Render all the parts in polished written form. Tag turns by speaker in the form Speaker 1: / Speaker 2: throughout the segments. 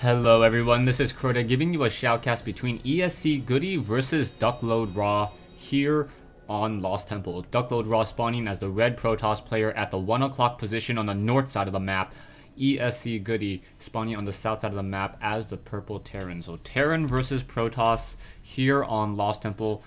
Speaker 1: Hello everyone, this is Crota giving you a shoutcast between SC2 versus WhiteRa here on Lost Temple. WhiteRa spawning as the red Protoss player at the 1 o'clock position on the north side of the map. SC2 spawning on the south side of the map as the purple Terran. So Terran versus Protoss here on Lost Temple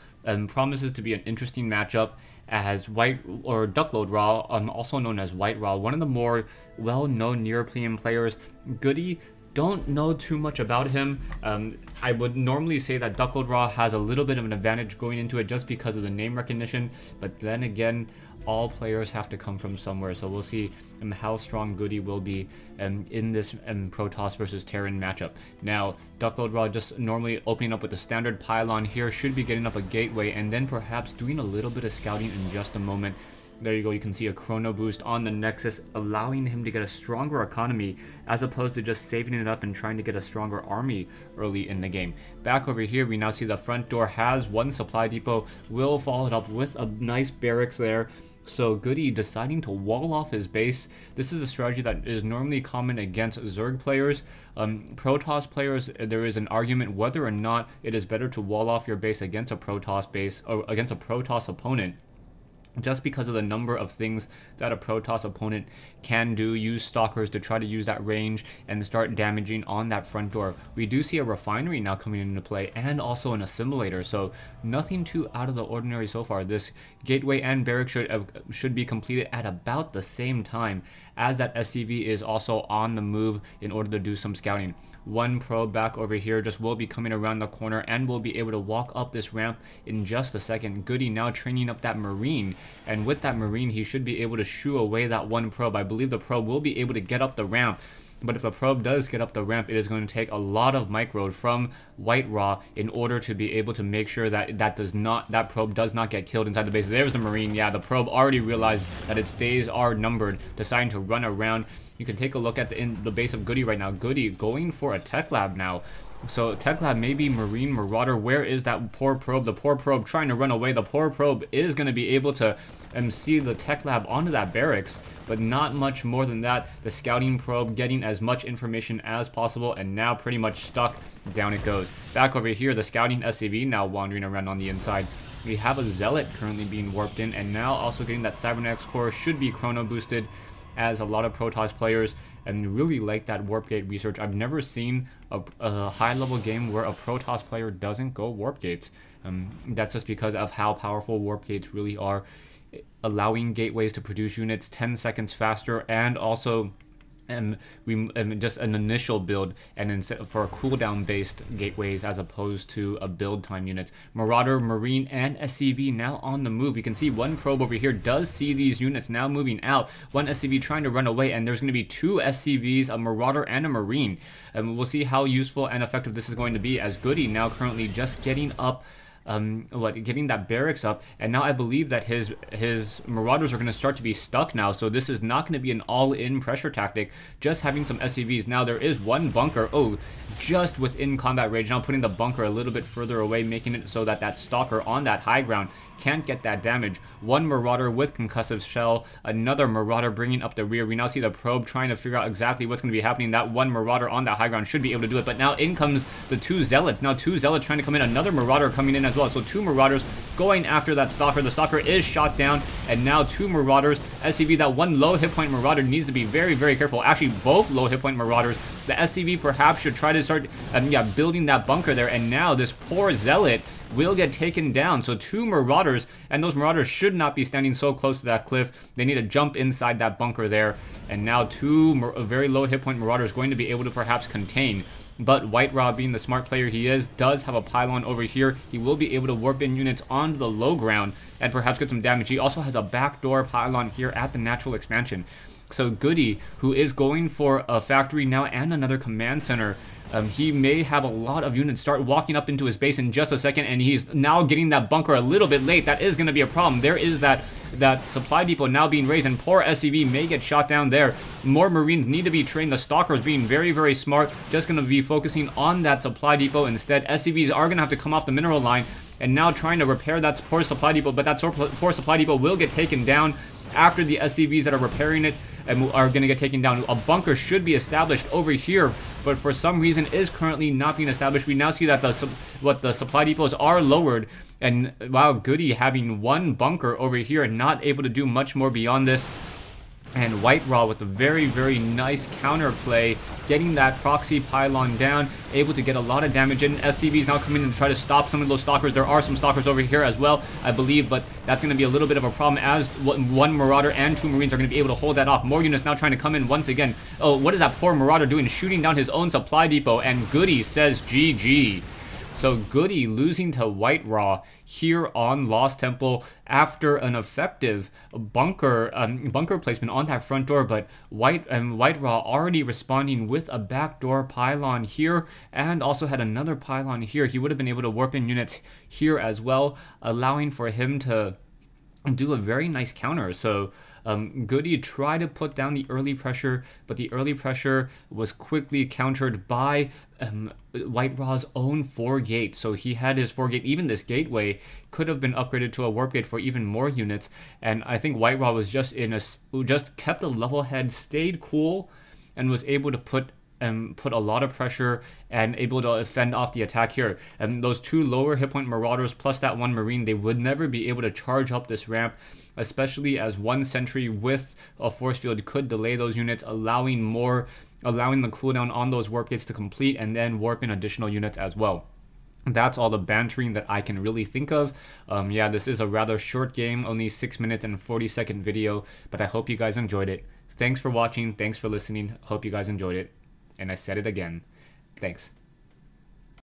Speaker 1: promises to be an interesting matchup as WhiteRa, also known as WhiteRa, one of the more well-known European players. GoOdy, don't know too much about him. I would normally say that WhiteRa has a little bit of an advantage going into it just because of the name recognition, but then again, all players have to come from somewhere, so we'll see how strong GoOdy will be in this Protoss versus Terran matchup. Now, WhiteRa just normally opening up with the standard pylon here, should be getting up a gateway, and then perhaps doing a little bit of scouting in just a moment. There you go, you can see a chrono boost on the Nexus, allowing him to get a stronger economy as opposed to just saving it up and trying to get a stronger army early in the game. Back over here, we now see the front door has one supply depot, will follow it up with a nice barracks there. So GoOdy deciding to wall off his base. This is a strategy that is normally common against Zerg players. Protoss players, there is an argument whether or not it is better to wall off your base against a Protoss base or against a Protoss opponent, just because of the number of things that a Protoss opponent can do. Use stalkers to try to use that range and start damaging on that front door. We do see a refinery now coming into play and also an assimilator, so nothing too out of the ordinary so far. This gateway and barrack should be completed at about the same time as that SCV is also on the move in order to do some scouting. One probe back over here just will be coming around the corner and will be able to walk up this ramp in just a second. GoOdy now training up that Marine, and with that Marine he should be able to shoo away that one probe. I believe the probe will be able to get up the ramp, but if a probe does get up the ramp, it is going to take a lot of micro from WhiteRa in order to be able to make sure that that probe does not get killed inside the base. There's the Marine. Yeah, the probe already realized that its days are numbered, deciding to run around. You can take a look at the base of GoOdy right now. GoOdy going for a tech lab now. So tech lab, maybe Marine Marauder. Where is that poor probe? The poor probe trying to run away. The poor probe is going to be able to see the tech lab onto that barracks, but not much more than that. The scouting probe getting as much information as possible, and now pretty much stuck. Down it goes. Back over here, the scouting SCV now wandering around on the inside. We have a Zealot currently being warped in, and now also getting that Cybernetics core should be chrono boosted, as a lot of Protoss players and really like that warp gate research. I've never seen a high level game where a Protoss player doesn't go warp gates. That's just because of how powerful warp gates really are, allowing gateways to produce units 10 seconds faster, and also just an initial build and for cooldown based gateways as opposed to a build time units. Marauder, Marine, and SCV now on the move. You can see one probe over here does see these units now moving out. One SCV trying to run away, and there's going to be two SCVs, a Marauder and a Marine. We'll see how useful and effective this is going to be, as GoOdy now currently just getting up getting that barracks up, and now I believe that his Marauders are going to start to be stuck now, so this is not going to be an all-in pressure tactic, just having some SCVs. Now there is one bunker, just within combat range, now putting the bunker a little bit further away, making it so that that stalker on that high ground can't get that damage. One Marauder with concussive shell, another Marauder bringing up the rear. We now see the probe trying to figure out exactly what's going to be happening. That one Marauder on that high ground should be able to do it, but now in comes the two Zealots. Now two Zealots trying to come in, another Marauder coming in as well. So two Marauders going after that stalker. The stalker is shot down, and now two Marauders. SCV, that one low hit point Marauder needs to be very, very careful. Actually, both low hit point Marauders. The SCV perhaps should try to start building that bunker there, and now this poor Zealot will get taken down. So two Marauders, and those Marauders should not be standing so close to that cliff. They need to jump inside that bunker there, and now two very low hit point Marauders going to be able to perhaps contain. But WhiteRa, being the smart player he is, does have a pylon over here. He will be able to warp in units onto the low ground and perhaps get some damage. He also has a backdoor pylon here at the natural expansion. So GoOdy, who is going for a factory now and another command center, he may have a lot of units start walking up into his base in just a second, and he's now getting that bunker a little bit late. That is going to be a problem. There is that supply depot now being raised, and poor SCV may get shot down there. More Marines need to be trained. The Stalkers being very, very smart, just going to be focusing on that supply depot instead. SCVs are going to have to come off the mineral line and now trying to repair that poor supply depot, but that poor supply depot will get taken down after the SCVs that are repairing it and are going to get taken down. A bunker should be established over here, but for some reason is currently not being established. We now see that the supply depots are lowered, and wow, GoOdy having one bunker over here and not able to do much more beyond this. And WhiteRa with a very, very nice counter play, getting that proxy pylon down, able to get a lot of damage in. SCVs now coming in to try to stop some of those stalkers. There are some stalkers over here as well, I believe, but that's going to be a little bit of a problem as one Marauder and 2 Marines are going to be able to hold that off. More units now trying to come in once again. Oh, what is that poor Marauder doing? Shooting down his own supply depot, and GoOdy says GG. So GoOdy losing to WhiteRa here on Lost Temple after an effective bunker placement on that front door, but WhiteRa already responding with a backdoor pylon here, and also had another pylon here. He would have been able to warp in units here as well, allowing for him to do a very nice counter. So GoOdy tried to put down the early pressure, but the early pressure was quickly countered by WhiteRa's own 4-gate. So he had his 4-gate. Even this gateway could have been upgraded to a warp gate for even more units. And I think WhiteRa was just kept a level head, stayed cool, and was able to put a lot of pressure and able to fend off the attack here. And those 2 lower hit point Marauders plus that 1 Marine, they would never be able to charge up this ramp, especially as 1 sentry with a force field could delay those units, allowing the cooldown on those warp gates to complete and then warp in additional units as well. That's all the bantering that I can really think of. Yeah, this is a rather short game, only 6 minutes and 40-second video, but I hope you guys enjoyed it. Thanks for watching, thanks for listening, hope you guys enjoyed it. And I said it again. Thanks.